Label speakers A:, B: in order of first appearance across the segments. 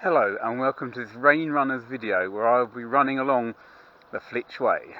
A: Hello and welcome to this Rain Runners video where I'll be running along the Flitch Way.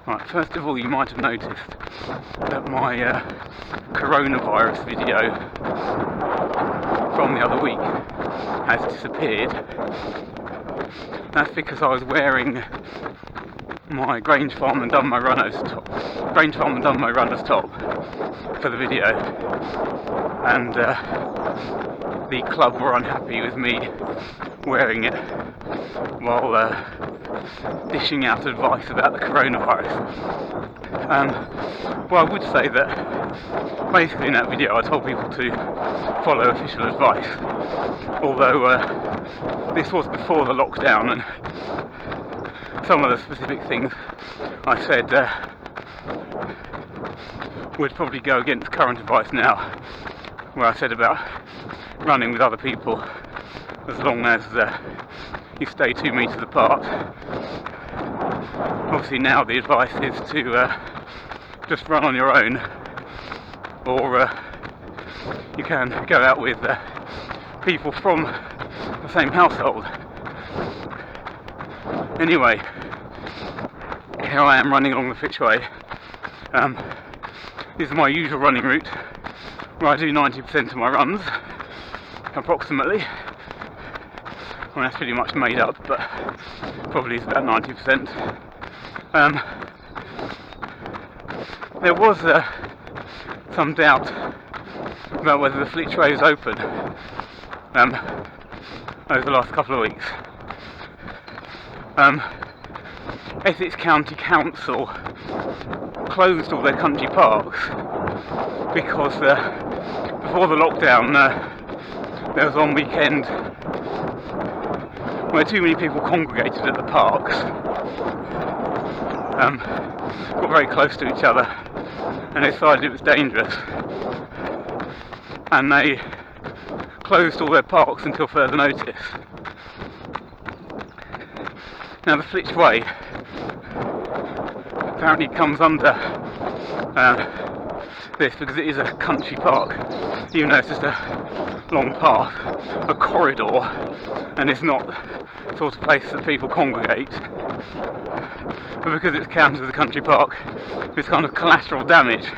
A: Right, first of all, you might have noticed that my coronavirus video from the other week has disappeared. That's because I was wearing my Grange Farm and Dunmow Runners top for the video, and the club were unhappy with me wearing it while dishing out advice about the coronavirus. Well, I would say that basically in that video I told people to follow official advice, although this was before the lockdown, and some of the specific things I said would probably go against current advice now, where I said about running with other people as long as you stay 2 meters apart. Obviously now the advice is to just run on your own, or you can go out with people from the same household. Anyway, here I am running along the Flitch Way. This is my usual running route, where I do 90% of my runs, approximately. Well, that's pretty much made up, but probably is about 90%. There was some doubt about whether the Flitch Way is open over the last couple of weeks. Essex County Council closed all their country parks because before the lockdown there was one weekend where too many people congregated at the parks, got very close to each other, and they decided it was dangerous, and they closed all their parks until further notice. Now the Flitch Way apparently comes under this because it is a country park, even though it's just a long path, a corridor, and it's not the sort of place that people congregate. But because it's counted as a country park, it's kind of collateral damage.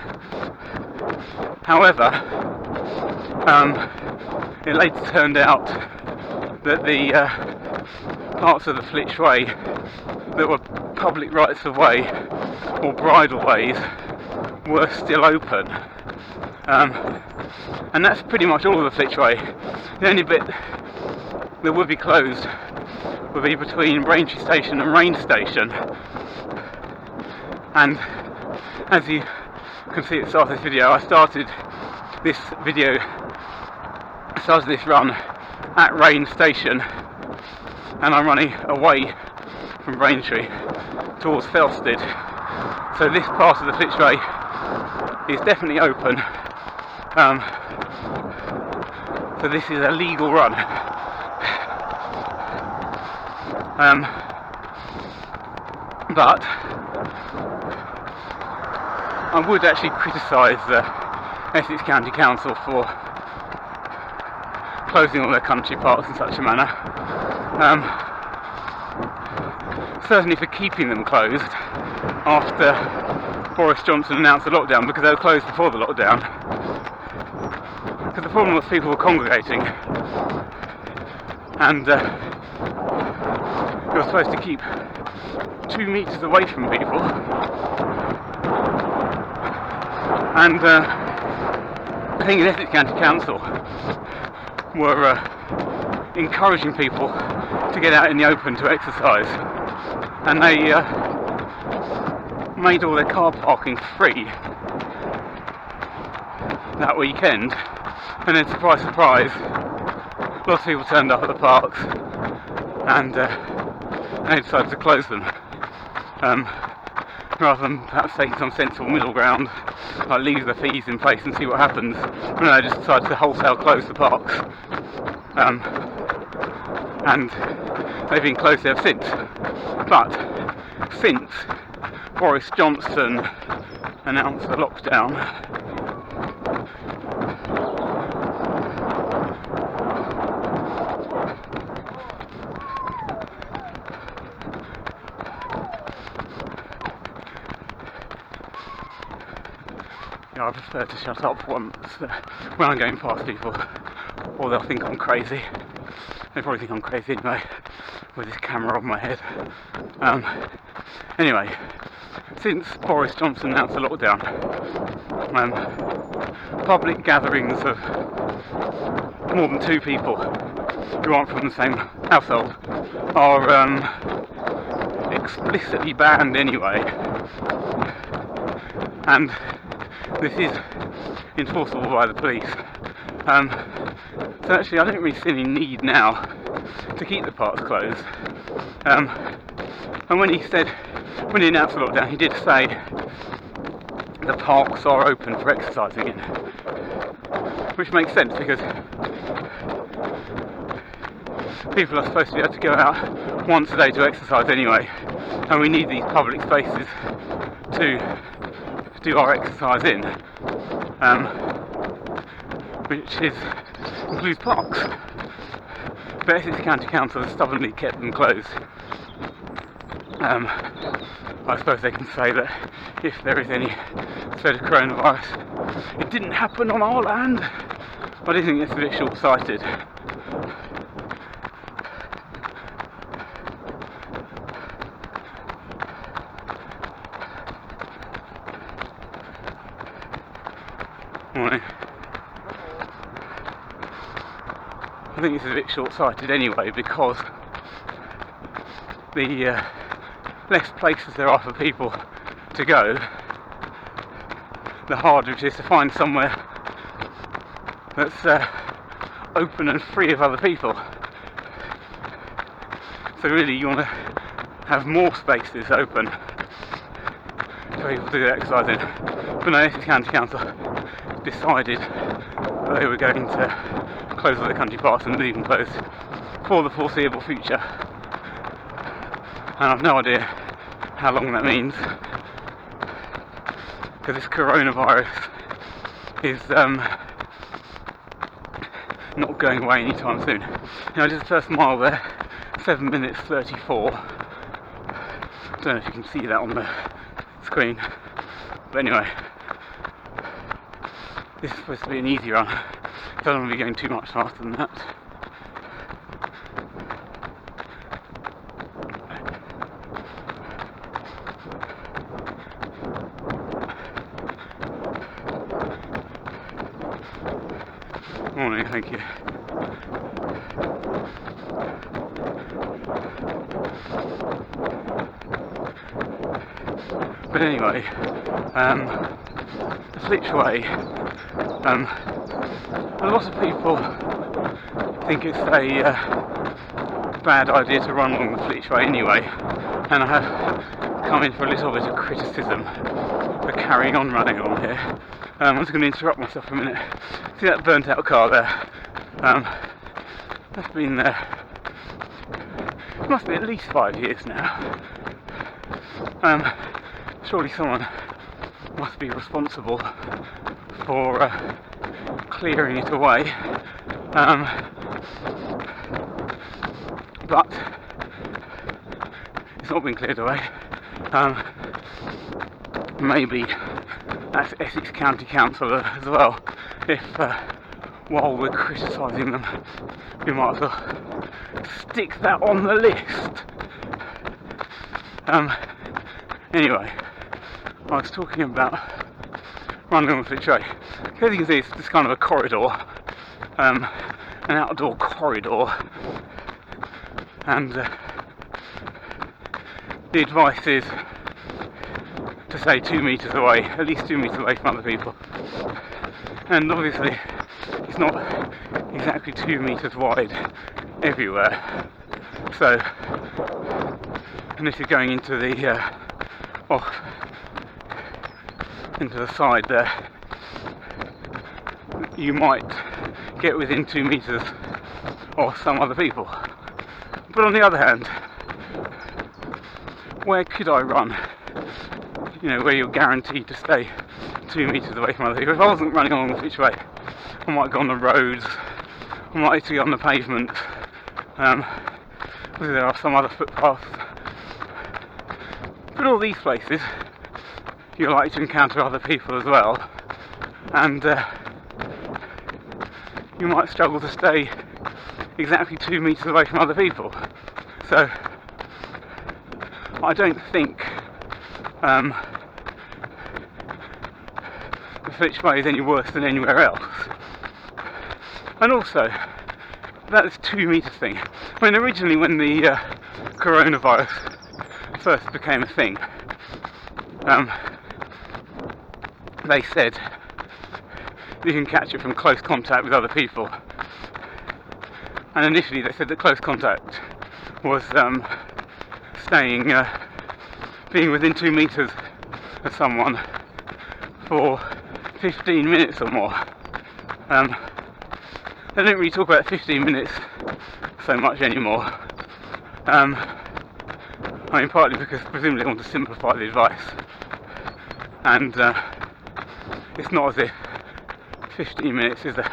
A: However, it later turned out that the parts of the Flitch Way that were public rights of way or bridle ways were still open, and that's pretty much all of the Flitch Way. The only bit that would be closed would be between Braintree Station and Rain Station, and as you can see at the start of this video, I started this run at Rain Station, and I'm running away from Braintree towards Felsted. So this part of the Flitch Way is definitely open. So this is a legal run. But I would actually criticise the Essex County Council for closing all their country parks in such a manner. Certainly for keeping them closed after Boris Johnson announced the lockdown, because they were closed before the lockdown. Because the problem was people were congregating, and you're supposed to keep 2 meters away from people, and I think the Essex County Council were encouraging people to get out in the open to exercise, and they made all their car parking free, that weekend, and then surprise, surprise, lots of people turned up at the parks, and they decided to close them. Rather than perhaps taking some sensible middle ground, like leave the fees in place and see what happens, and they just decided to wholesale close the parks. And they've been closed ever since. But since Boris Johnson announced the lockdown, I prefer to shut up once when I'm going past people, or they'll think I'm crazy. They probably think I'm crazy anyway, with this camera on my head. Anyway, since Boris Johnson announced the lockdown, public gatherings of more than 2 people who aren't from the same household are explicitly banned anyway, and this is enforceable by the police. So actually I don't really see any need now to keep the parks closed. And when he announced the lockdown, he did say the parks are open for exercising in, which makes sense because people are supposed to be able to go out once a day to exercise anyway, and we need these public spaces to do our exercise in, which includes parks. But Essex County Council has stubbornly kept them closed. I suppose they can say that if there is any spread of coronavirus, it didn't happen on our land, but I think it's a bit short-sighted. I think it's a bit short-sighted anyway, because the less places there are for people to go, the harder it is to find somewhere that's open and free of other people. So really you want to have more spaces open for people to do exercise in. But no, Essex County Council decided that they were going to close all the country parks and leave them closed for the foreseeable future. And I've no idea how long that means, because this coronavirus is not going away anytime soon. I did the first mile there, 7 minutes 34. I don't know if you can see that on the screen, but anyway, this is supposed to be an easy run. I don't want to be going too much faster than that. Morning, thank you. But anyway, the Flitch Way, a lot of people think it's a bad idea to run along the Flitch Way anyway, and I have come in for a little bit of criticism for carrying on running along here. I'm just going to interrupt myself for a minute. See that burnt out car there? That's been there, it must be at least 5 years now. Surely someone must be responsible for clearing it away. But it's not been cleared away. Maybe that's Essex County Council as well. If while we're criticising them, we might as well stick that on the list. Anyway, I was talking about running on the Flitch Way. As you can see, it's just kind of a corridor, an outdoor corridor, and the advice is to stay 2 metres away, at least 2 metres away from other people. and obviously it's not exactly 2 metres wide everywhere, so unless you're going into the off into the side there, you might get within 2 metres of some other people. But on the other hand, where could I run, where you're guaranteed to stay 2 metres away from other people? If I wasn't running along the Flitch Way, I might go on the roads, I might actually go on the pavement, there are some other footpaths. But all these places, you're likely to encounter other people as well, and you might struggle to stay exactly 2 metres away from other people. So I don't think the Flitch Way is any worse than anywhere else. And also, that 2 metre thing, I mean, originally when the coronavirus first became a thing, they said you can catch it from close contact with other people, and initially they said that close contact was being within 2 metres of someone for 15 minutes or more. They don't really talk about 15 minutes so much anymore. I mean, partly because presumably they want to simplify the advice, and it's not as if 15 minutes is a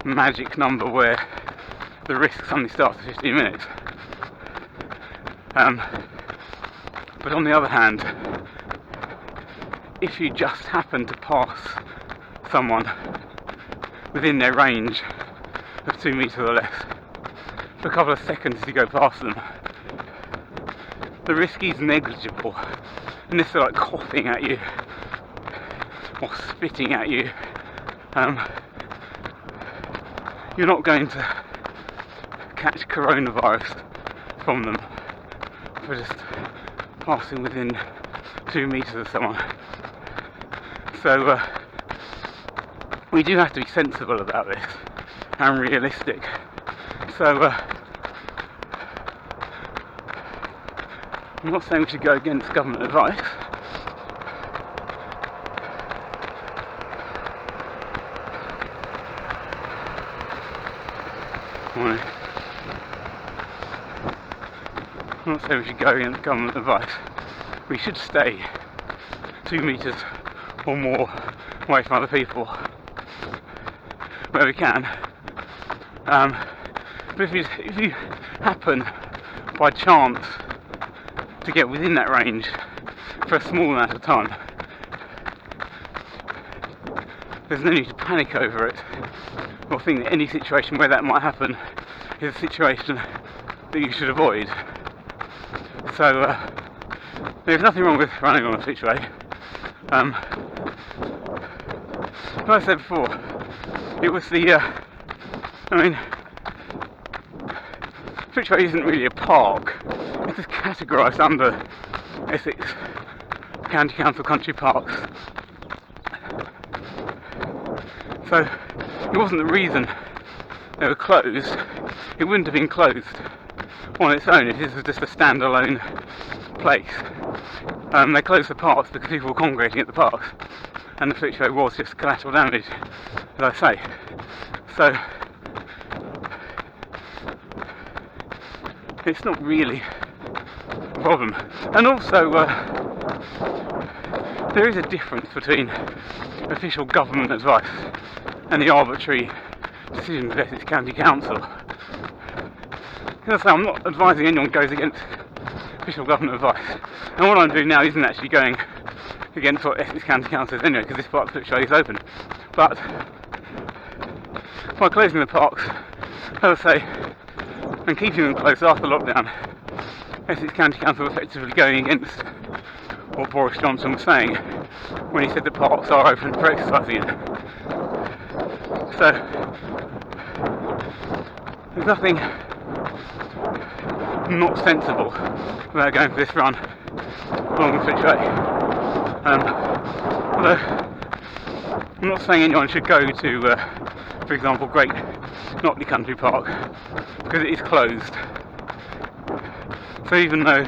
A: magic number where the risk suddenly starts at 15 minutes. But on the other hand, if you just happen to pass someone within their range of 2 metres or less for a couple of seconds as you go past them, the risk is negligible. Unless they're like coughing at you or spitting at you, you're not going to catch coronavirus from them for just passing within 2 metres of someone. So we do have to be sensible about this and realistic. So I'm not saying we should go against government advice. I'm not saying we should go against government advice. We should stay 2 metres or more away from other people where we can. But if you happen by chance to get within that range for a small amount of time, there's no need to panic over it or think that any situation where that might happen is a situation that you should avoid. So there's nothing wrong with running on a Flitch Way. Like I said before, it was Flitch Way isn't really a park. It is categorised under Essex County Council country parks. So it wasn't the reason they were closed. It wouldn't have been closed on its own if this was just a standalone place. They closed the parks because people were congregating at the parks, and the Flitch Way was just collateral damage, as I say. So it's not really a problem. And also there is a difference between official government advice and the arbitrary decision of Essex County Council. As I say, I'm not advising anyone goes against official government advice, and what I'm doing now isn't actually going against what Essex County Council says anyway, because this part of Flitch Way is open. But by closing the parks, as I say, and keeping them closed after lockdown, Essex County Council effectively going against what Boris Johnson was saying when he said the parks are open for exercising in. So there's nothing not sensible about going for this run along the Flitch Way. Although I'm not saying anyone should go to, for example, Great Notley Country Park, because it is closed. So even though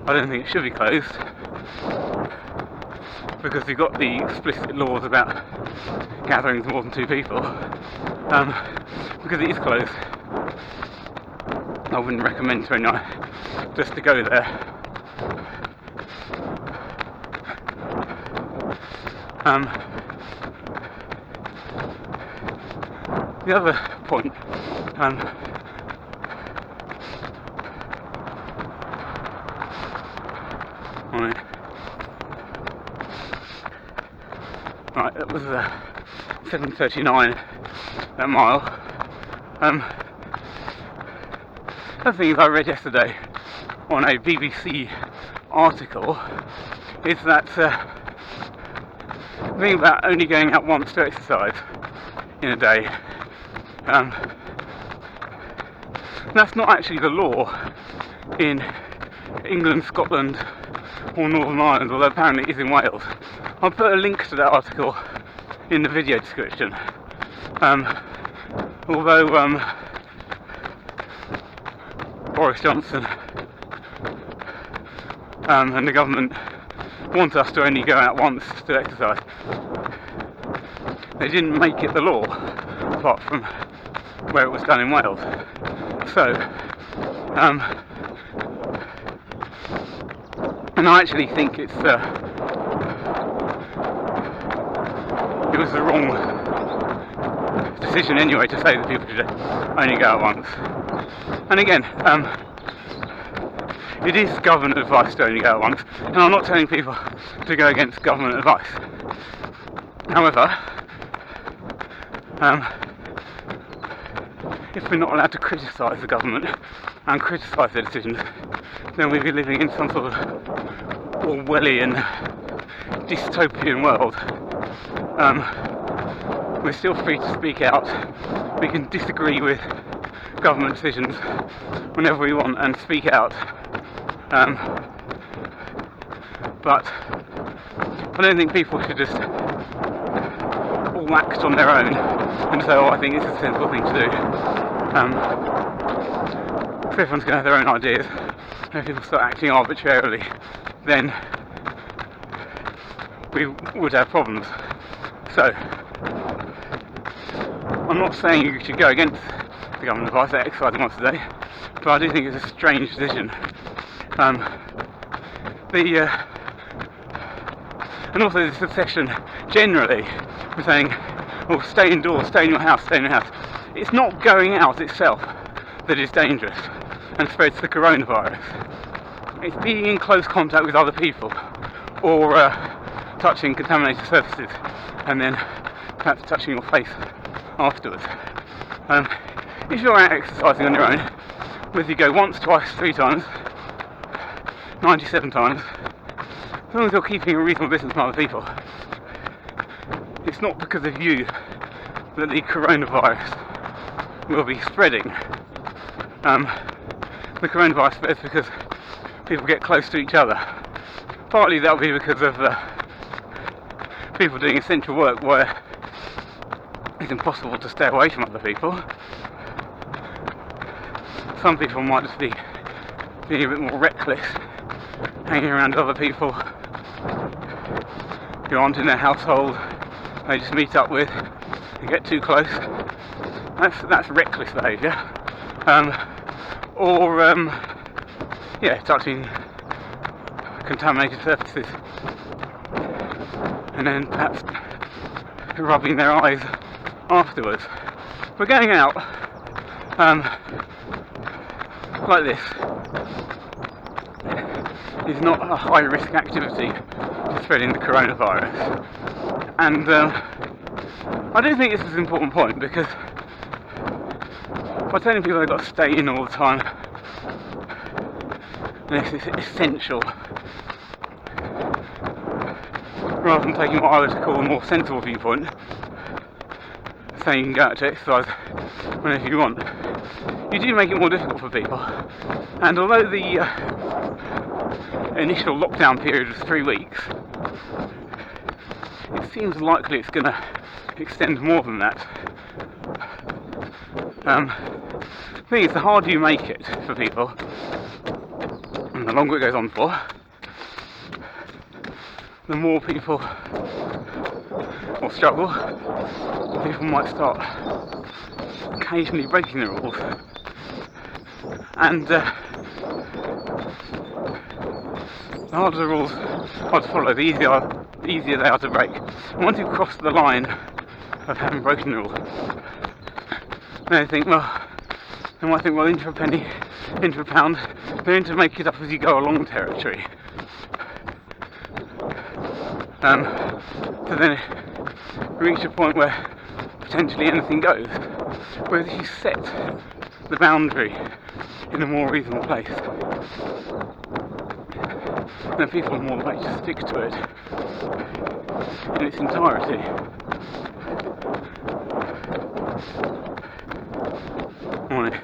A: I don't think it should be closed, because we've got the explicit laws about gatherings more than 2 people, because it is closed, I wouldn't recommend to anyone just to go there. The other point, right, that was 7:39 that mile. The thing I read yesterday on a BBC article is that the thing about only going out once to exercise in a day, that's not actually the law in England, Scotland or Northern Ireland, although apparently it is in Wales. I'll put a link to that article in the video description. Although Boris Johnson and the government want us to only go out once to exercise, they didn't make it the law, apart from where it was done in Wales. So, and I actually think it was the wrong decision anyway to say that people should only go out once. And again, it is government advice to only go out once, and I'm not telling people to go against government advice. However, if we're not allowed to criticise the government and criticise their decisions, then we'd be living in some sort of Orwellian dystopian world. We're still free to speak out. We can disagree with government decisions whenever we want and speak out. But I don't think people should just all act on their own and say, oh, I think it's a sensible thing to do. If everyone's going to have their own ideas, and if people start acting arbitrarily, then we would have problems. So, I'm not saying you should go against the government advice that exercising once a day, but I do think it's a strange decision. And also this obsession generally with saying, oh, stay indoors, stay in your house, stay in your house. It's not going out itself that is dangerous and spreads the coronavirus. It's being in close contact with other people, or touching contaminated surfaces and then perhaps touching your face afterwards. If you're out exercising on your own, whether you go once, twice, 3 times, 97 times, as long as you're keeping a reasonable distance from other people, it's not because of you that the coronavirus will be spreading. The coronavirus spreads because people get close to each other. Partly that'll be because of people doing essential work where it's impossible to stay away from other people. Some people might just be being a bit more reckless, hanging around other people who aren't in their household, they just meet up with and get too close. That's reckless behaviour. Touching contaminated surfaces and then perhaps rubbing their eyes afterwards. We're going out like this is not a high risk activity for spreading the coronavirus, and I do think this is an important point, because by telling people they've got to stay in all the time unless it's essential, rather than taking what I would call a more sensible viewpoint, saying you can go out to exercise whenever you want, you do make it more difficult for people. And although the initial lockdown period was 3 weeks, it seems likely it's going to extend more than that. The thing is, the harder you make it for people, and the longer it goes on for, the more people will struggle. People might start occasionally breaking the rules, and the harder the rules are to follow, the easier they are to break. And once you've crossed the line of having broken the rule, they might think, well, into a penny, into a pound, they're going to make it up as you go along territory. So then you reach a point where potentially anything goes. Whereas if you set the boundary in a more reasonable place, then people are more likely to stick to it in its entirety. Morning.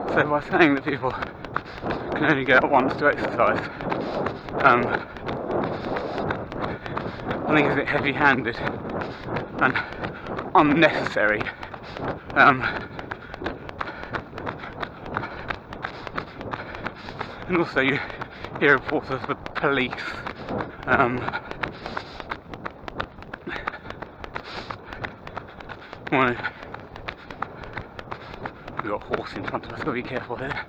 A: So by saying that people can only go out once to exercise, I think it's a bit heavy-handed and unnecessary. And also you hear reports of the police we've got a horse in front of us, so be careful here.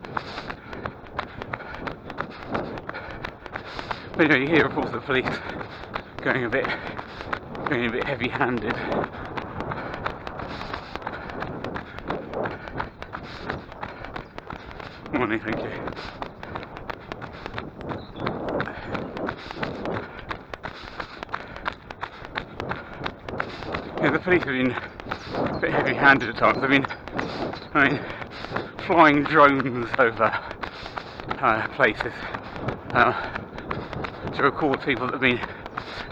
A: But anyway, you hear reports of the police going a bit heavy-handed. Morning, thank you. Yeah, the police have been a bit heavy-handed at times. I mean, flying drones over places to record people that have been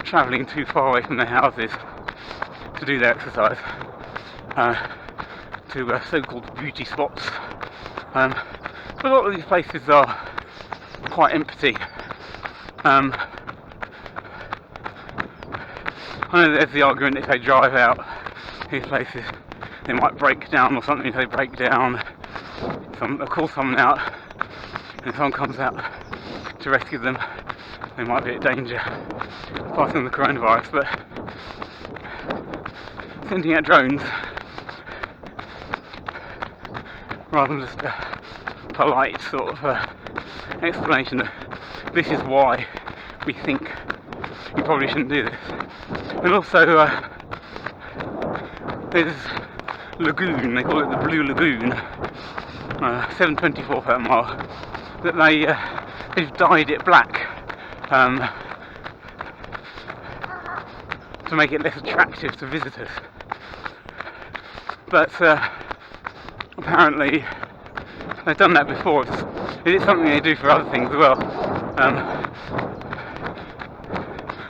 A: travelling too far away from their houses to do their exercise, to so-called beauty spots. But a lot of these places are quite empty. I know there's the argument if they drive out these places, they might break down or something. If they break down, they'll call someone out, and if someone comes out to rescue them, they might be at danger of passing the coronavirus. But sending out drones, rather than just a polite sort of explanation that this is why we think you probably shouldn't do this. And also there's lagoon, they call it the Blue Lagoon, $7.24 per mile, that they've dyed it black to make it less attractive to visitors. But apparently they've done that before. It is something they do for other things as well.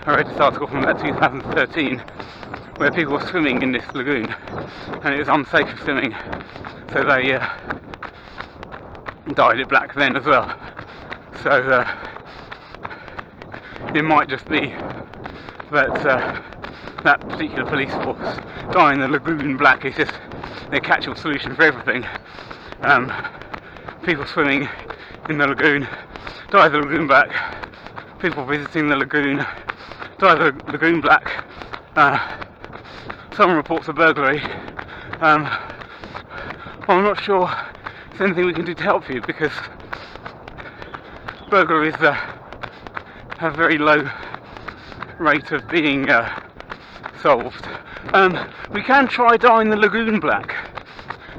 A: I read this article from about 2013 where people were swimming in this lagoon and it was unsafe for swimming, so they dyed it black then as well. So it might just be that that particular police force dyeing the lagoon black is just their catch-all solution for everything. People swimming in the lagoon dye the lagoon black, people visiting the lagoon dye the lagoon black. Someone reports a burglary. I'm not sure there's anything we can do to help you, because burglaries have very low rate of being solved. We can try dyeing the lagoon black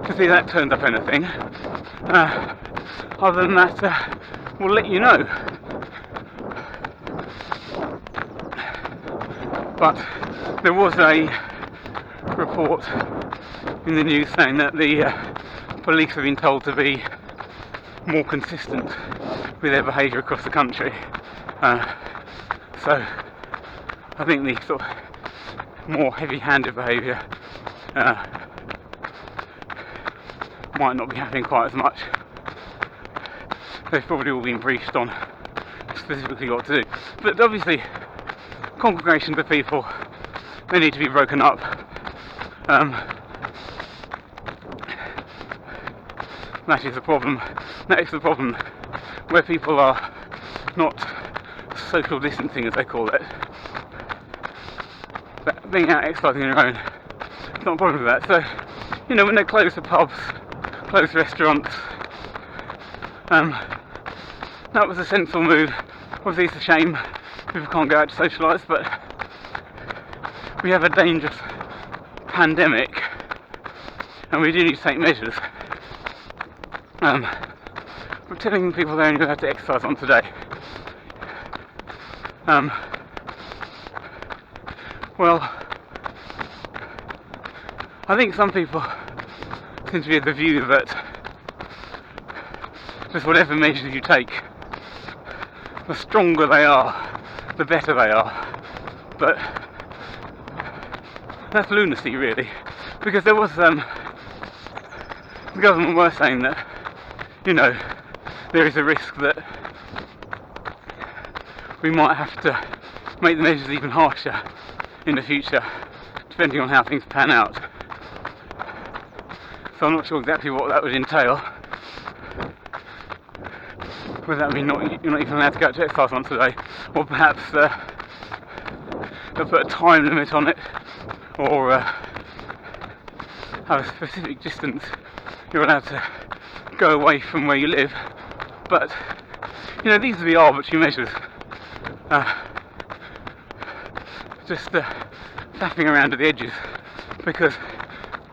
A: to see if that turns up anything. Other than that, we'll let you know. But there was a report in the news saying that the police have been told to be more consistent with their behaviour across the country. So I think the sort of more heavy-handed behaviour might not be happening quite as much. They've probably all been briefed on specifically what to do. But obviously, congregations of people, they need to be broken up. That is the problem. That is the problem where people are not social distancing, as they call it. But being out exercising on your own, it's not a problem with that. So, you know, when they close the pubs, close restaurants, that was a sensible move. Obviously it's a shame people can't go out to socialise, but we have a dangerous pandemic and we do need to take measures. We're telling people they only have to exercise on today. Well, I think some people seem to be of the view that just whatever measures you take, the stronger they are, the better they are. But that's lunacy, really, because there was the government were saying that, you know, there is a risk that we might have to make the measures even harsher in the future, depending on how things pan out. So I'm not sure exactly what that would entail. Whether that means you're not even allowed to go out to exercise once a day, or perhaps they'll put a time limit on it, or have a specific distance you're allowed to go away from where you live. But, you know, these are the arbitrary measures. Just faffing around at the edges, because,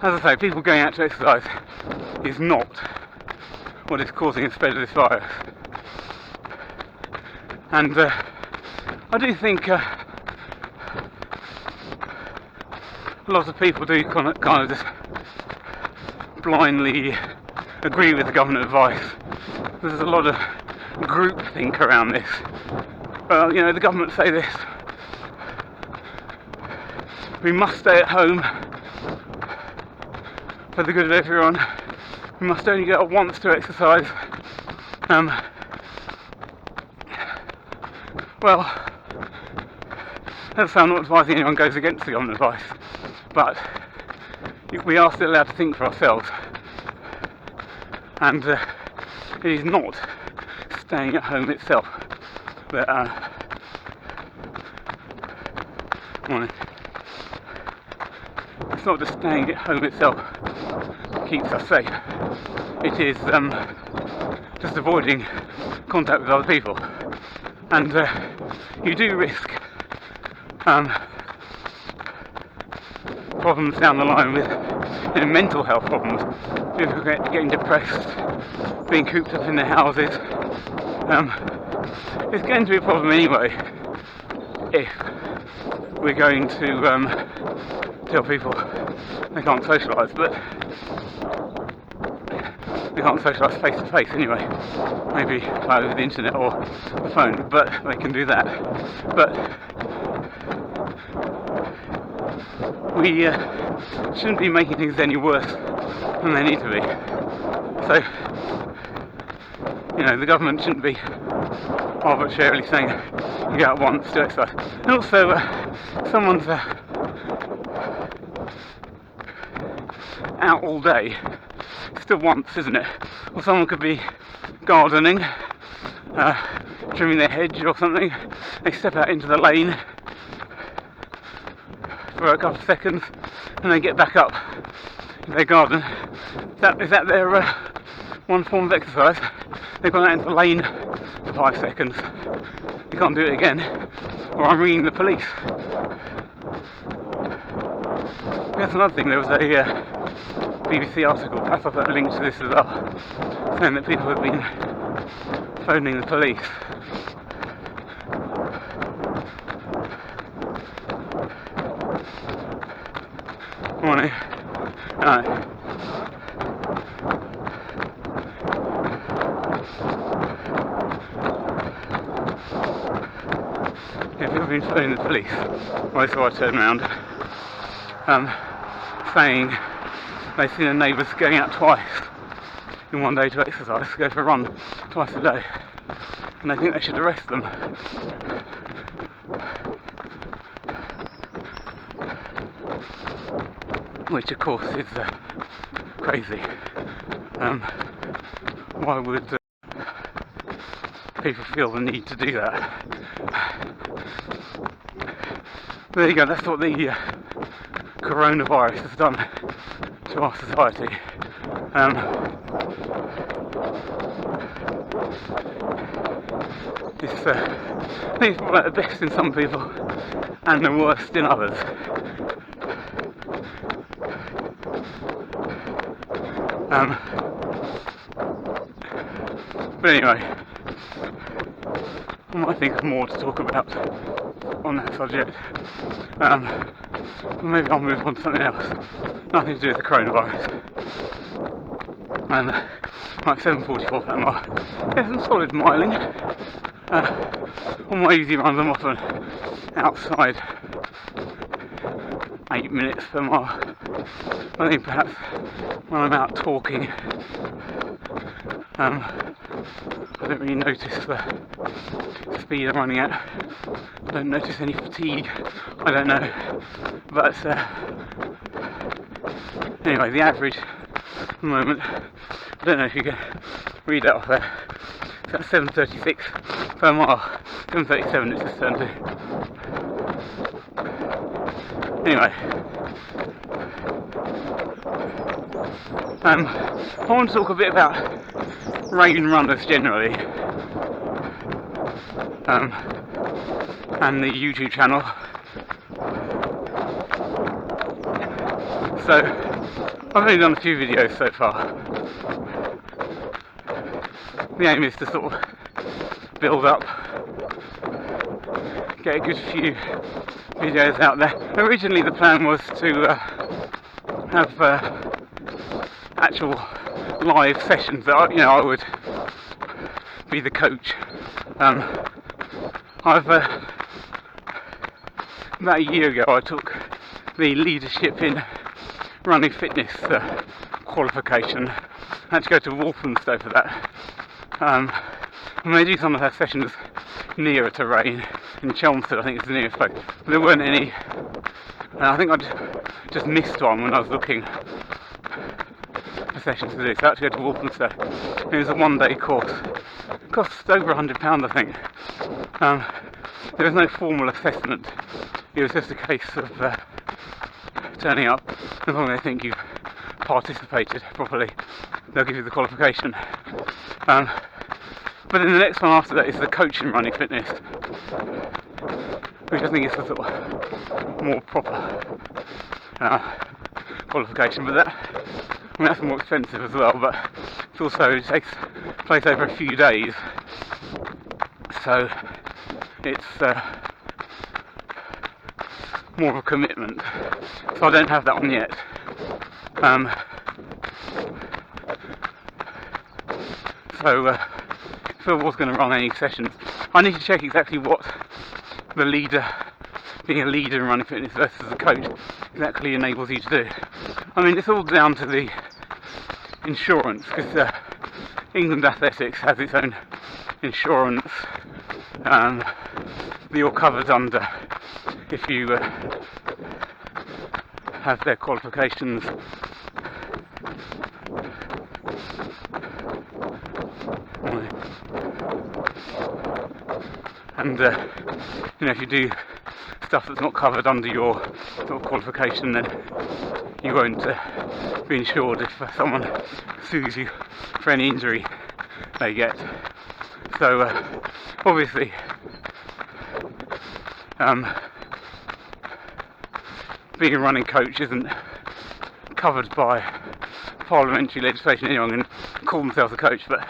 A: as I say, people going out to exercise is not what is causing the spread of this virus. And I do think a lot of people do kind of just blindly agree with the government advice. There's a lot of groupthink around this. Well, you know, the government say this: we must stay at home for the good of everyone. We must only go out once to exercise. Well, as I say, I'm not advising anyone goes against the government advice, but we are still allowed to think for ourselves, and it is not staying at home itself that it's not just staying at home itself that keeps us safe. It is just avoiding contact with other people, and you do risk problems down the line with, you know, mental health problems. People getting depressed, being cooped up in their houses. It's going to be a problem anyway if we're going to tell people they can't socialise, but they can't socialise face to face anyway. Maybe over the internet or the phone, but they can do that. But we shouldn't be making things any worse than they need to be. So, you know, the government shouldn't be arbitrarily saying you go out once to exercise. And also, someone's out all day, still once, isn't it? Or someone could be gardening, trimming their hedge or something. They step out into the lane for a couple of seconds and then get back up in their garden. Is that their one form of exercise? They've gone out into the lane for 5 seconds. You can't do it again, or I'm ringing the police. That's another thing. There was a BBC article, perhaps I'll put a link to this as well, saying that people have been phoning the police. Morning. Alright. Yeah, people have been phoning the police. Well, so I turned around, saying they've seen their neighbours going out twice in one day to exercise, to go for a run twice a day. and they think they should arrest them. Which of course is crazy. Why would people feel the need to do that? There you go, that's what the coronavirus has done to our society. I think it's probably the best in some people and the worst in others. But anyway, I might think of more to talk about on that subject. Maybe I'll move on to something else. Nothing to do with the coronavirus. Like 7:44 per mile. There's some solid miling. On my easy runs I'm often outside 8 minutes per mile. I think perhaps when I'm out talking, I don't really notice the speed I'm running at. I don't notice any fatigue. I don't know. But anyway, the average at the moment, I don't know if you can read that off there. It's at 7:36 per mile. 7:37 it's just turned to. Anyway, I want to talk a bit about rain runners generally, and the YouTube channel. So, I've only done a few videos so far. The aim is to sort of build up, get a good few videos out there. Originally the plan was to have actual live sessions that I would be the coach. About a year ago I took the leadership in running fitness qualification. I had to go to Walthamstow for that. And they do some of their sessions nearer to Rain, in Chelmsford I think is the nearest place. But there weren't any, and I think I just missed one when I was looking for sessions to do, so I had to go to Walthamstow. It was a one-day course. It cost over £100 I think. There was no formal assessment, it was just a case of turning up. As long as they think you've participated properly, they'll give you the qualification. But then the next one after that is the coaching running fitness, which I think is the sort of more proper qualification. But that's more expensive as well. But it also takes place over a few days, so it's more of a commitment. So I don't have that one yet. So if I was going to run any sessions, I need to check exactly what the leader, being a leader in running fitness versus a coach, exactly enables you to do. I mean, it's all down to the insurance, because England Athletics has its own insurance that you're covered under if you have their qualifications. And if you do stuff that's not covered under your sort of qualification, then you won't be insured if someone sues you for any injury they get. So obviously being a running coach isn't covered by parliamentary legislation. Anyone can call themselves a coach, but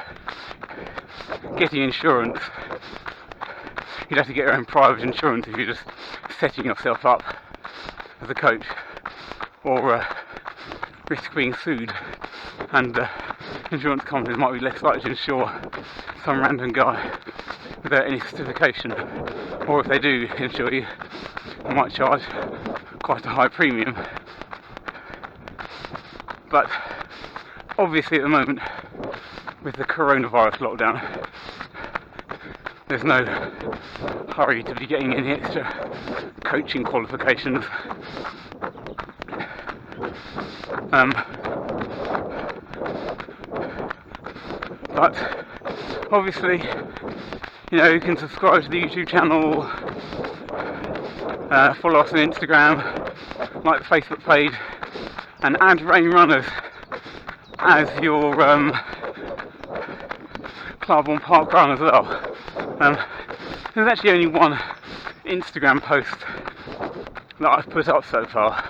A: getting insurance, you'd have to get your own private insurance if you're just setting yourself up as a coach, or risk being sued, and insurance companies might be less likely to insure some random guy without any certification, or if they do insure you, they might charge quite a high premium. But obviously at the moment, with the coronavirus lockdown, there's no hurry to be getting any extra coaching qualifications. But obviously, you know, you can subscribe to the YouTube channel, follow us on Instagram, like the Facebook page, and add Rain Runners as your club on Park Run as well. There's actually only one Instagram post that I've put up so far.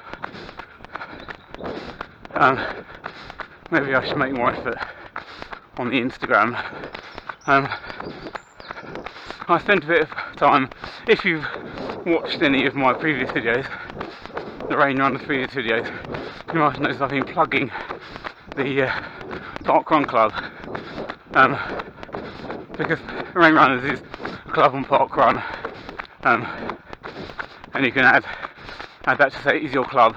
A: Maybe I should make more effort on the Instagram. I spent a bit of time, if you've watched any of my previous videos, the Rain Runners previous videos, you might have noticed I've been plugging the Park Run Club, because Rain Runners is a club on Park Run, and you can add that to say it is your club.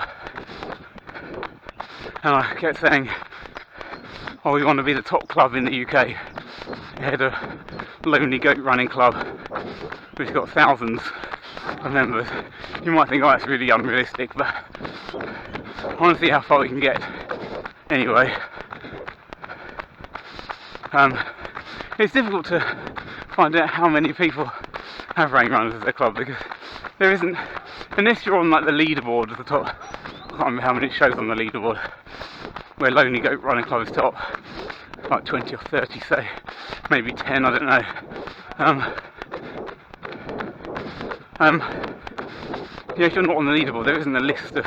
A: And I kept saying, oh, we want to be the top club in the UK. We had a Lonely Goat Running Club, which has got thousands of members. You might think, oh, that's really unrealistic, but I want to see how far we can get. Anyway, it's difficult to find out how many people have Rain Runners as their club, because there isn't, unless you're on like the leaderboard at the top. I can't remember how many it shows on the leaderboard, where Lonely Goat Running Club is top, like 20 or 30, say, maybe 10, I don't know. Yeah, if you're not on the leaderboard, there isn't a list of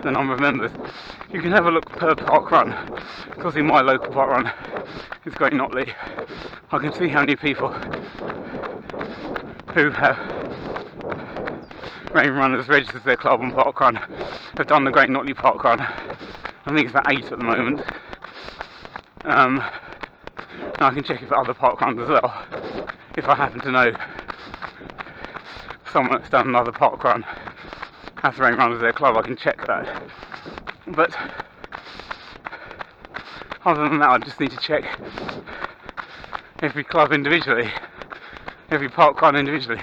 A: the number of members. You can have a look per park run, because in my local park run, it's Great Notley. I can see how many people who have Rain Runners registered their club on Park Run have done the Great Notley Park Run. I think it's about 8 at the moment. And I can check it for other park runs as well. If I happen to know someone that's done another park run has Rain Runners as their club, I can check that. But other than that, I just need to check every club individually, every park run individually,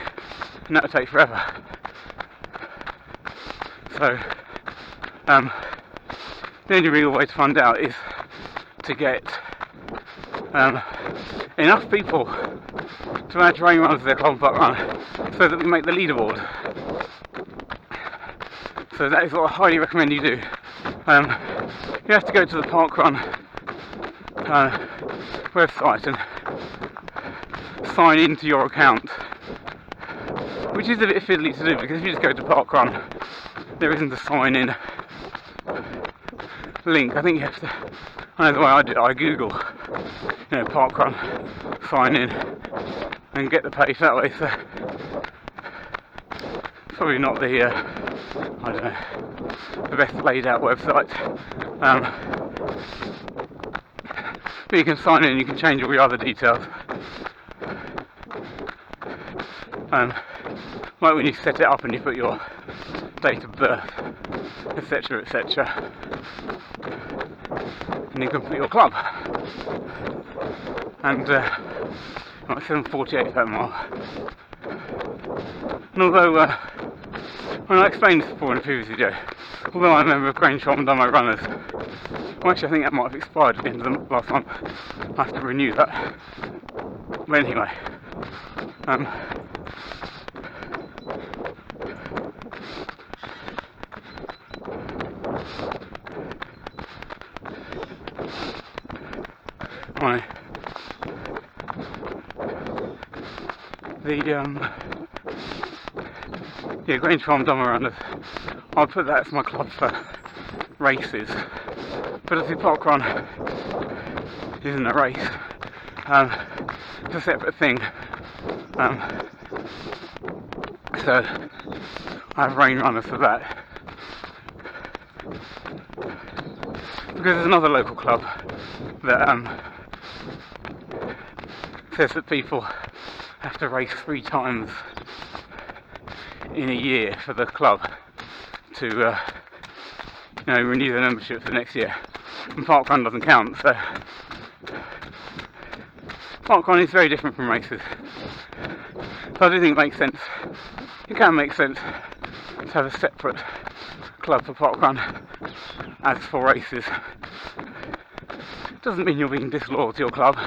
A: and that would take forever. So the only real way to find out is to get enough people to add Rain Runners to their club park run so that we make the leaderboard. So that is what I highly recommend you do. You have to go to the park run website and sign into your account, which is a bit fiddly to do, because if you just go to park run, there isn't a sign in link. I think you have to, I know the way I do it, I Google, you know, park run, sign in, and get the page that way. So it's probably not the, I don't know, the best laid out website. But you can sign in and you can change all your other details. Like when you set it up and you put your date of birth, etc, etc, and you can put your club, and like 7:48 per mile. And although when I explained this before in a previous video, although I'm a member of Grange Farm Dunmo Runners, well, actually I think that might have expired at the end of the last month. I have to renew that. But anyway, Grange Farm Dunmo Runners, I'll put that as my club for races, but as the park run isn't a race, it's a separate thing, so I have Rain Runners for that, because there's another local club that says that people have to race 3 times in a year for the club to renew their membership for the next year, and parkrun doesn't count. So parkrun is very different from races. So I do think it makes sense. It can make sense to have a separate club for parkrun as for races. Doesn't mean you're being disloyal to your club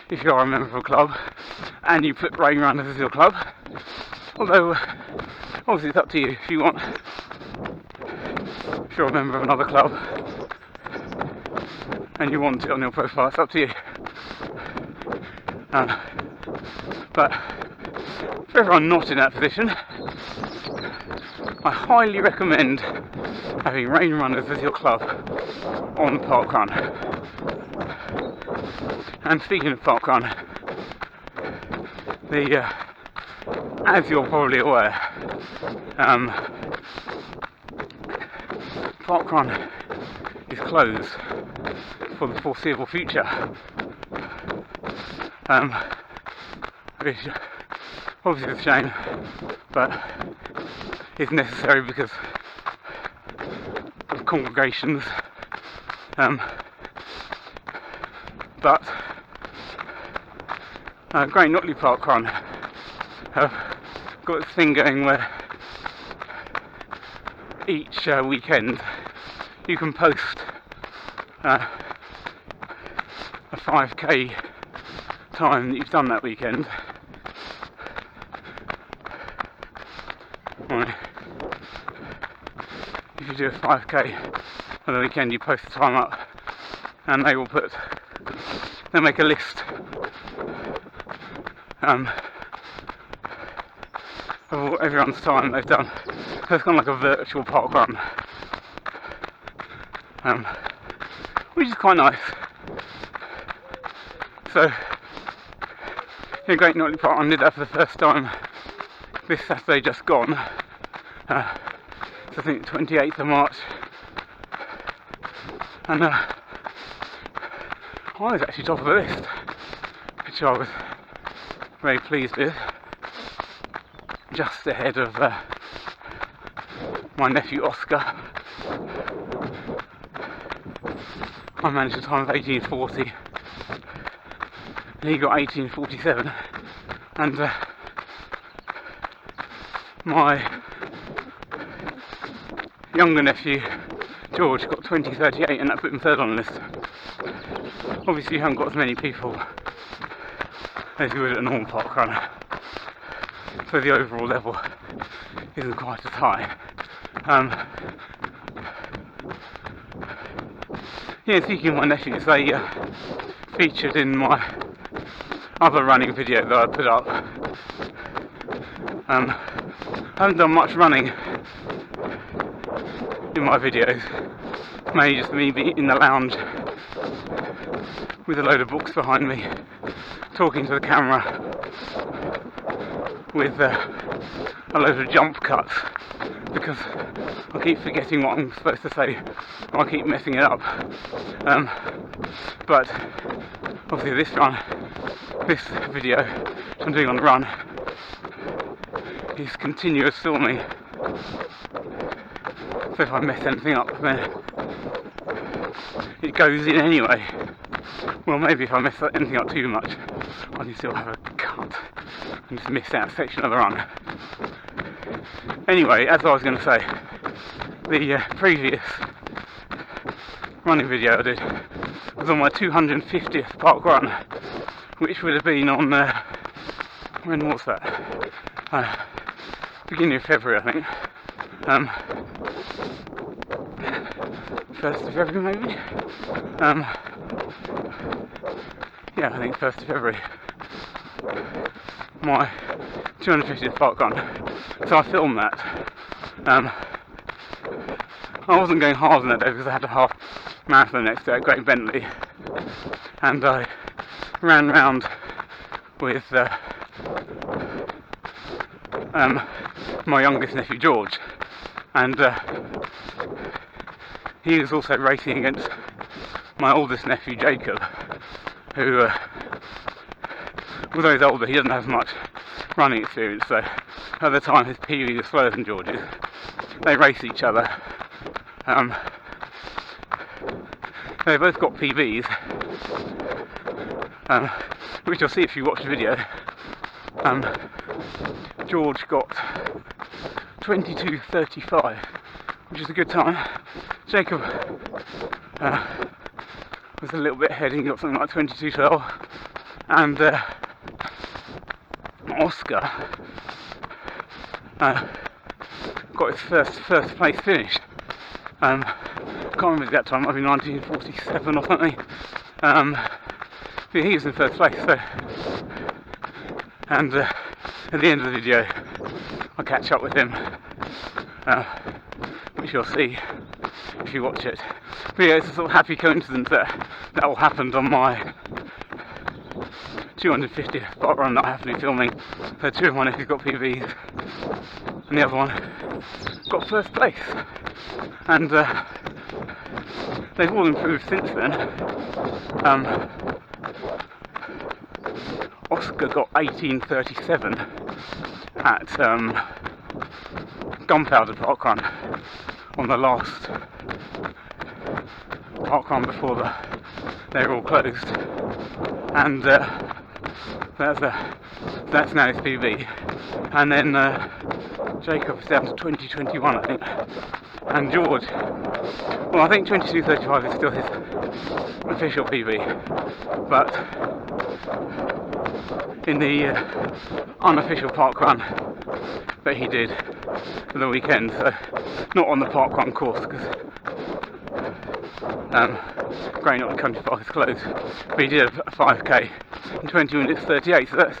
A: if you are a member of a club and you put rain runners as your club. Although, obviously it's up to you if you want. If you're a member of another club and you want it on your profile, it's up to you. But for everyone not in that position, I highly recommend having rain runners as your club on parkrun. And speaking of parkrun, as you're probably aware, parkrun is closed for the foreseeable future, which obviously is a shame, but is necessary because of congregations. But Great Notley Parkrun have got this thing going where each weekend you can post a 5k time that you've done that weekend. Right. If you do a 5k on the weekend, you post the time up, and they'll make a list of everyone's time they've done. So it's kind of like a virtual parkrun, which is quite nice. So, yeah, Great Notley Parkrun did that for the first time this Saturday just gone. So I think 28th of March, and I was actually top of the list, which I was very pleased with, just ahead of my nephew Oscar. I managed a time of 18:40 and he got 18:47, and my younger nephew George got 20:38, and that put him third on the list. Obviously you haven't got as many people as you would at a normal parkrun, so the overall level isn't quite as high. Yeah, speaking of my nephews, they featured in my other running video that I put up. I haven't done much running in my videos, mainly just me being in the lounge with a load of books behind me, talking to the camera with a load of jump cuts, because I keep forgetting what I'm supposed to say, I keep messing it up. But obviously this video which I'm doing on the run is continuous filming, so if I mess anything up then it goes in anyway. Well, maybe if I mess anything up too much I can still have a cut and just miss that section of the run. Anyway, as I was going to say, the previous running video I did was on my 250th park run, which would have been on, when was that? Beginning of February, I think. 1st of February maybe? Yeah, I think 1st of February. My 250th park run. So I filmed that. I wasn't going hard on that day because I had a half marathon next day at Great Bentley, and I ran round with my youngest nephew George, and he was also racing against my oldest nephew Jacob, who although he's older, he doesn't have as much running experience, so at the time his PB was slower than George's. They race each other. They both got PBs, which you'll see if you watch the video. George got 22:35, which is a good time. Jacob was a little bit ahead, he got something like 22:12, and Oscar got his first place finish. Can't remember the exact time, it might be 19:47 or something. But he was in first place, so, and at the end of the video I'll catch up with him, which you'll see if you watch it. But yeah, it's a sort of happy coincidence that all happened on my 250th park run that I have to be filming. So two of my nephews got PBs and the other one got first place, and they've all improved since then. Oscar got 18:37 at Gunpowder Park Run on the last park run before they were all closed, and that's now his PB. And then Jacob's down to 20:21, I think, and George, well, I think 22:35 is still his official PB, but in the unofficial park run that he did for the weekend, so not on the park run course because Grey Knot Country Park is closed, but he did a 5k in 20 minutes 38, so that's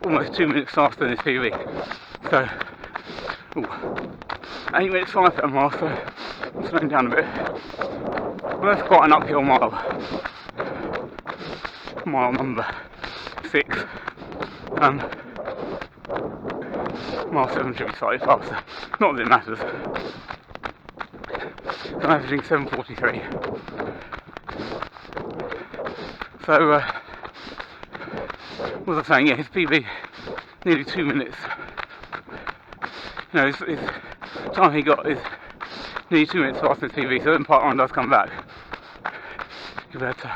A: almost 2 minutes faster than his PB. So 8 minutes 5 per mile, so I'm slowing down a bit. Well, that's quite an uphill mile. Mile number 6. Mile 7 should be slightly faster. Not that it matters. So I'm averaging 7:43. So, what was I saying? Yeah, his PB nearly 2 minutes. You know, his time he got is nearly 2 minutes faster than his PB. So when park run does come back, you'll be able to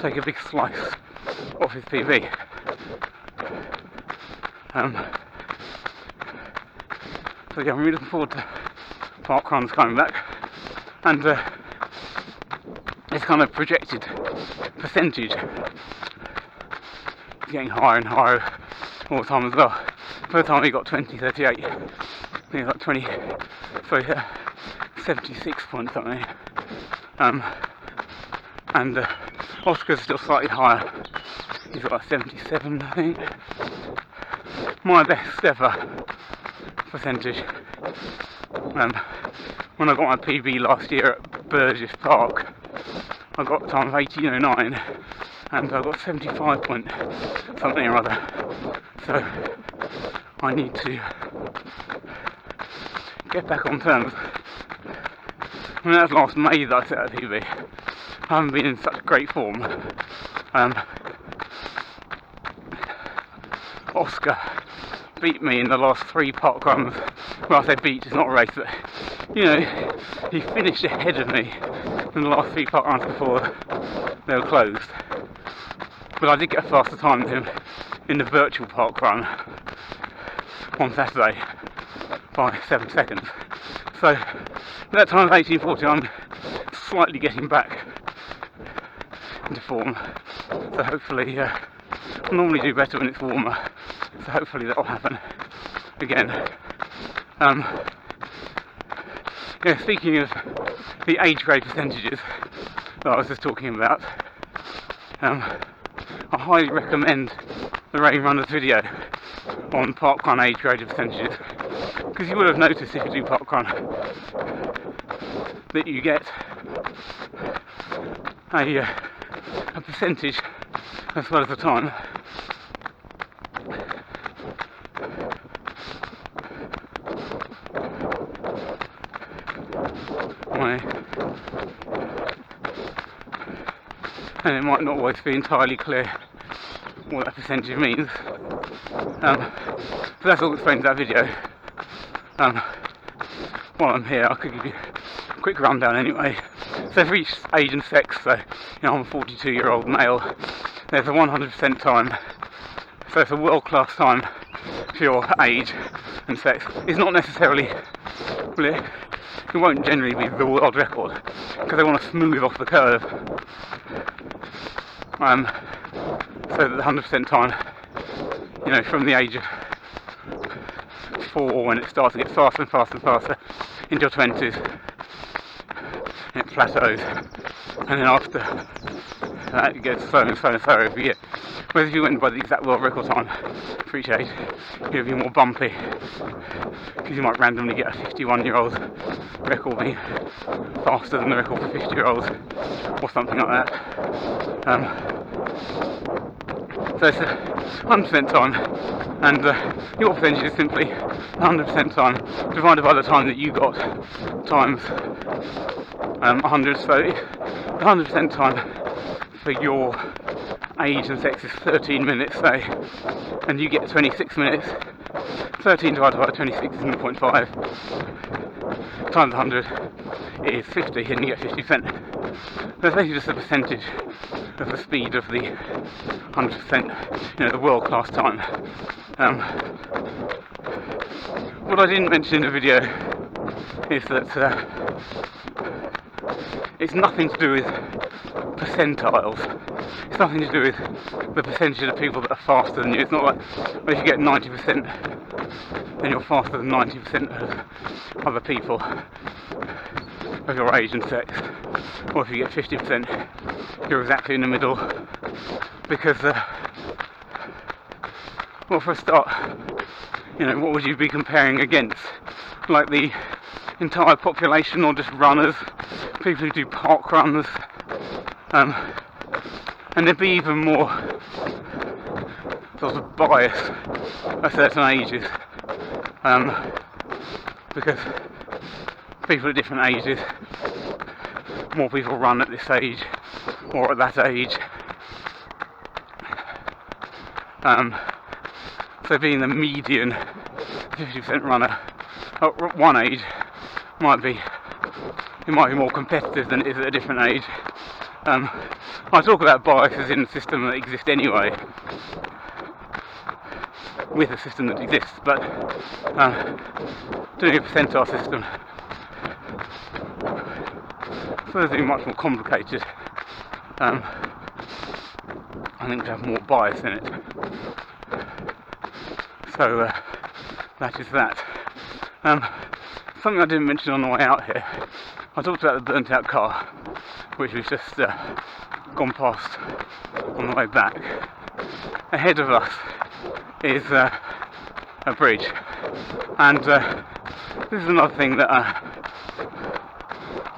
A: take a big slice off his PB. So yeah, I'm really looking forward to park runs coming back, and this kind of projected percentage is getting higher and higher all the time as well. First time he got 20:38, I think it's like 76 point something, and Oscar's still slightly higher. He's got like 77, I think. My best ever percentage, when I got my PB last year at Burgess Park, I got a time of 18:09, and I got 75 point something or other. So I need to get back on terms. I mean, that was last May that I set a PB. I haven't been in such great form. Oscar beat me in the last 3 park runs. Well, I say beat, it's not a race, but you know, he finished ahead of me in the last 3 park runs before they were closed. But I did get a faster time than him in the virtual park run on Saturday by 7 seconds. So that time of 18:40, I'm slightly getting back into form. So hopefully, I normally do better when it's warmer. So hopefully that'll happen again. Yeah, speaking of the age grade percentages that I was just talking about, I highly recommend the Rain Runners video on parkrun age graded percentages, because you will have noticed if you do parkrun that you get a percentage as well as the time. And it might not always be entirely clear what that percentage means. So that's all explained in that video. While I'm here, I could give you a quick rundown anyway. So for each age and sex, so you know, I'm a 42-year-old male, there's a 100% time. So it's a world-class time for your age and sex is not necessarily, well, it won't generally be the world record, because they want to smooth off the curve, so that the 100% time, you know, from the age of 4, when it starts to get faster and faster and faster into your 20s, and it plateaus, and then after that it gets slower and slower and slower every year. Whereas if you went by the exact world record time for each age, it would be more bumpy, because you might randomly get a 51-year-old record being faster than the record for 50-year-olds, or something like that. So it's 100% time, and your percentage is simply 100% time divided by the time that you got times 100. So if the 100% time for your age and sex is 13 minutes, say, and you get 26 minutes, 13 divided by 26 is 0.5 times 100 is 50, and you get 50%. That's basically just a percentage of the speed of the 100%, you know, the world-class time. What I didn't mention in the video is that it's nothing to do with percentiles. It's nothing to do with the percentage of people that are faster than you. It's not like, well, if you get 90%, then you're faster than 90% of other people of your age and sex. Or if you get 50%, you're exactly in the middle. Because, well, for a start, you know, what would you be comparing against? Like the entire population, or just runners, people who do park runs? And there'd be even more sort of bias at certain ages, because people at different ages, more people run at this age or at that age. So being the median 50% runner at one age might be more competitive than it is at a different age. I talk about biases in the system that exist anyway, with a system that exists, but doing a percentile system further being much more complicated, I think to have more bias in it. So that is that. Something I didn't mention on the way out here, I talked about the burnt out car, which we've just gone past on the way back. Ahead of us is a bridge, and this is another thing that I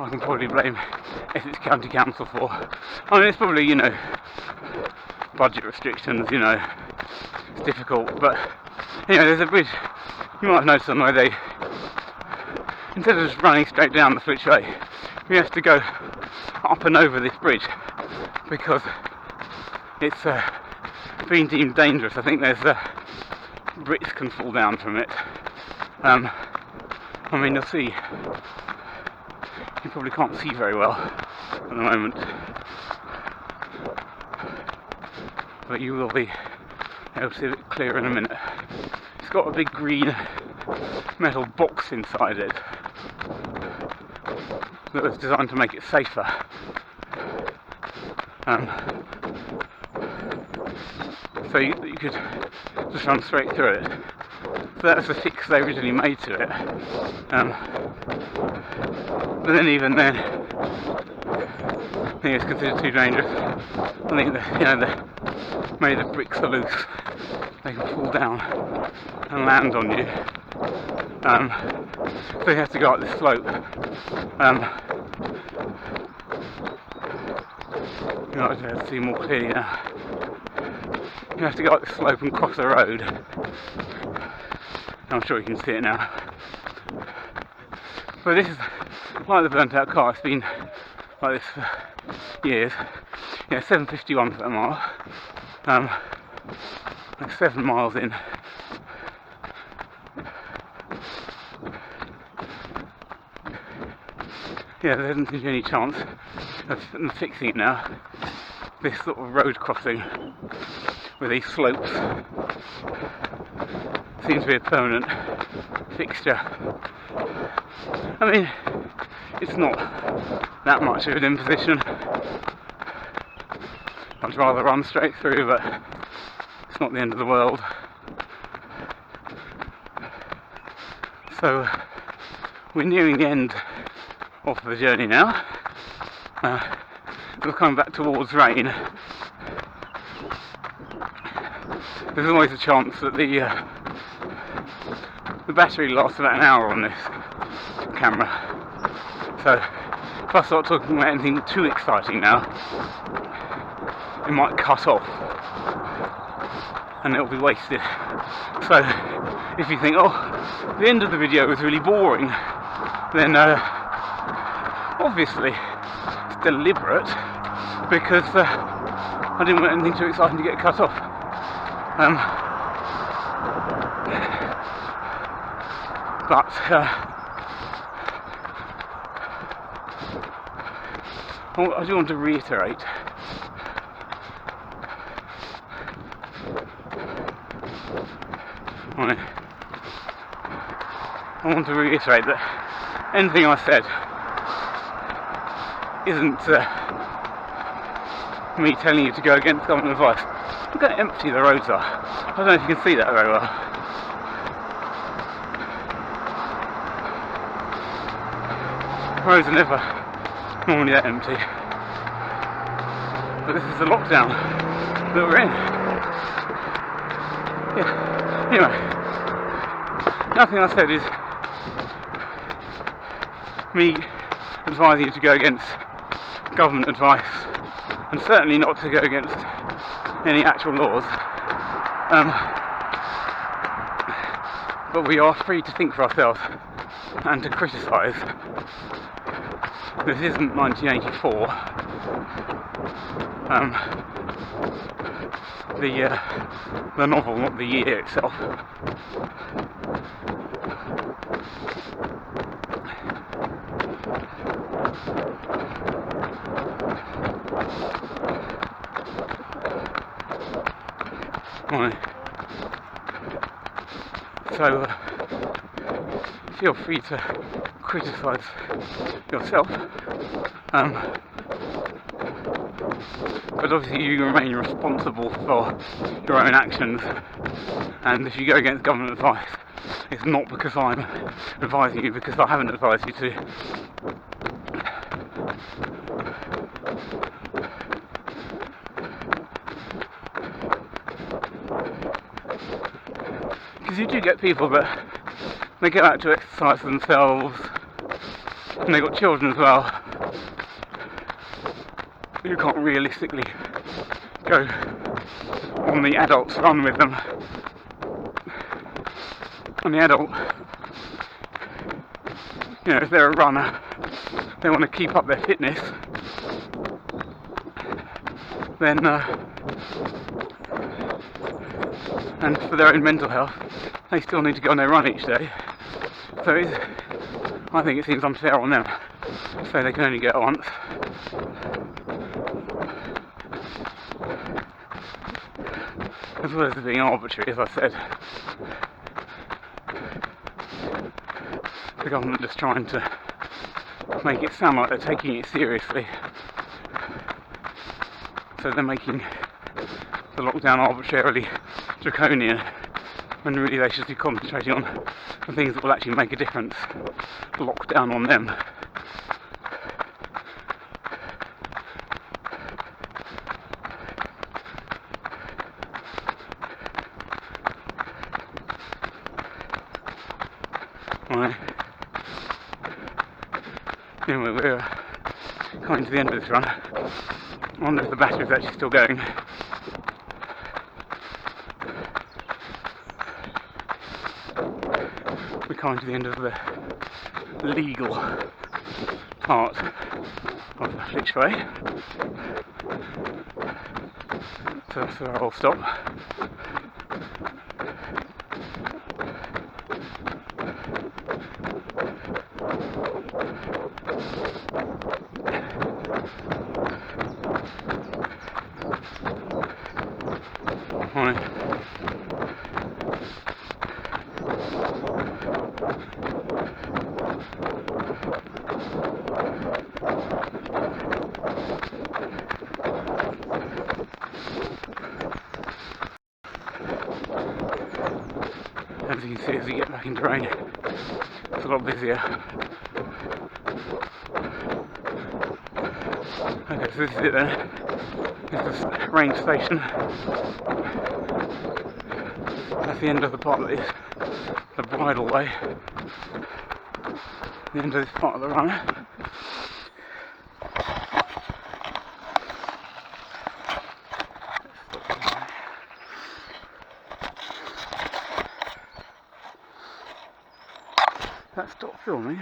A: can probably blame Essex County Council for. I mean, it's probably, you know, budget restrictions, you know, it's difficult, but, you know, there's a bridge, you might have noticed on the way, instead of just running straight down the Flitch Way, we have to go up and over this bridge, because it's been deemed dangerous. I think there's bricks can fall down from it. I mean, you'll see, you probably can't see very well at the moment, but you will be able to see it clear in a minute. It's got a big green metal box inside it that was designed to make it safer. So you could just run straight through it. So that's the fix they originally made to it. But then even then, I think it's considered too dangerous. I think that, you know, maybe the bricks are loose. They can fall down and land on you. So you have to go up this slope. You might be able to see more clearly now. You have to go up this slope and cross the road. I'm sure you can see it now. But this is like the burnt out car. It's been like this for years. Yeah, 7.51 per mile. Like 7 miles in. Yeah, there doesn't seem to be any chance of fixing it now. This sort of road crossing with these slopes seems to be a permanent fixture. I mean, it's not that much of an imposition. I'd rather run straight through, but it's not the end of the world. So we're nearing the end of the journey now. We're coming back towards rain. There's always a chance that the battery lasts about an hour on this camera. So if I start talking about anything too exciting now, it might cut off and it'll be wasted. So if you think, oh, the end of the video was really boring, then obviously it's deliberate, because I didn't want anything too exciting to get cut off. But I do want to reiterate that anything I said isn't me telling you to go against government advice. Look how empty the roads are. I don't know if you can see that very well. Roads are never normally that empty. But this is the lockdown that we're in. Yeah. Anyway, nothing I said is me advising you to go against government advice, and certainly not to go against any actual laws. But we are free to think for ourselves and to criticise. This isn't 1984. The novel, not the year itself. Right. So feel free to criticise yourself, but obviously you remain responsible for your own actions, and if you go against government advice, it's not because I'm advising you, because I haven't advised you to. Because you do get people that they go out to exercise themselves, and they've got children as well, who can't realistically go on the adult's run with them. And the adult, you know, if they're a runner, they want to keep up their fitness, then and for their own mental health, they still need to go on their run each day. So I think it seems unfair on them to say they can only get it once. As well as being arbitrary, as I said. The government just trying to make it sound like they're taking it seriously. So they're making the lockdown arbitrarily draconian, when really they should be concentrating on the things that will actually make a difference. Lockdown on them. Right. Anyway, we're coming to the end of this run. I wonder if the battery is actually still going. We're coming to the end of the legal part of the Flitch Way. So that's where I'll stop. as you can see as you get back into rain. It's a lot busier. Okay, so this is it then. This is the rain station. That's the end of the part that is the bridle way. The end of this part of the run. That stopped filming.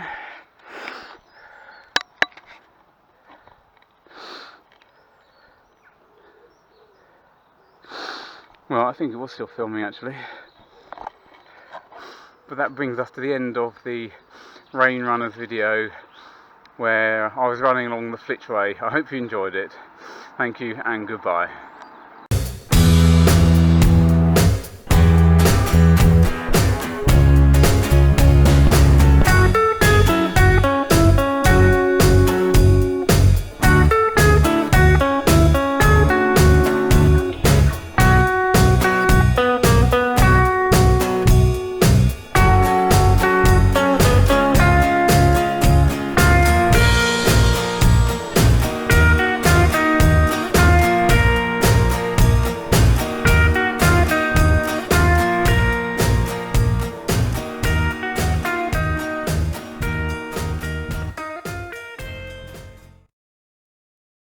A: Well, I think it was still filming actually. But that brings us to the end of the Rain Runners video where I was running along the Flitch Way. I hope you enjoyed it. Thank you and goodbye.